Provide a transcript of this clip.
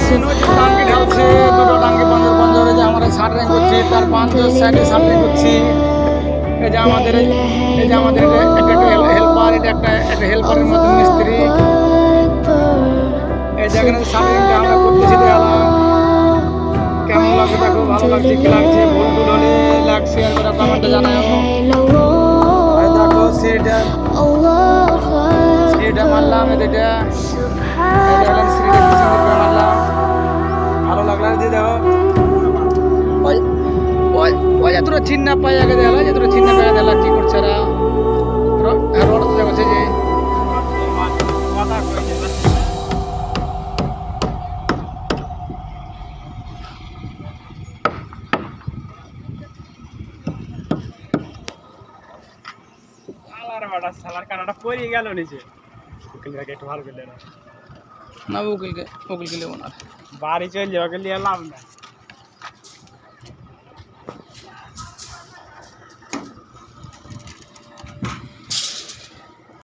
টাঙ্কি ঢালছে, দুটো টাঙ্কি পাঞ্জর পাঞ্জর, এই যে আমরা সার্টিং করছি, তার পাঞ্জর সাইডে সার্টিং করছি। এই যে আমাদের এটা একটা হেল্পার, এটা একটা হেল্পারের মতো মিস্ত্রি। এই জায়গায় সার্টিংটা আমরা করতেছি, দেখালাম কেমন লাগছে দেখো, ভালো লাগছে কি লাগছে, ভুল টুল হলে লাগছে শেয়ার করে কমেন্টে জানাও। আর দেখো সিঁড়িটা মারলাম, এটা সিঁড়িটা কি সুন্দর করে মারলাম, ভালো লাগলো। দিয়ে দেখো ওই যে তোরা চিন্না পাই আগে দেখালো, যে তোরা চিন্না পাই দেখালা কি করছে এরা, রড তো দেখছে যে সালার কানাটা পড়ে গেল নিচে। উকিলটাকে একটু ভালো করলে না, উকিলকে নেবো না, বাড়ি চলে যাওয়াকে নিয়ে লাভ না।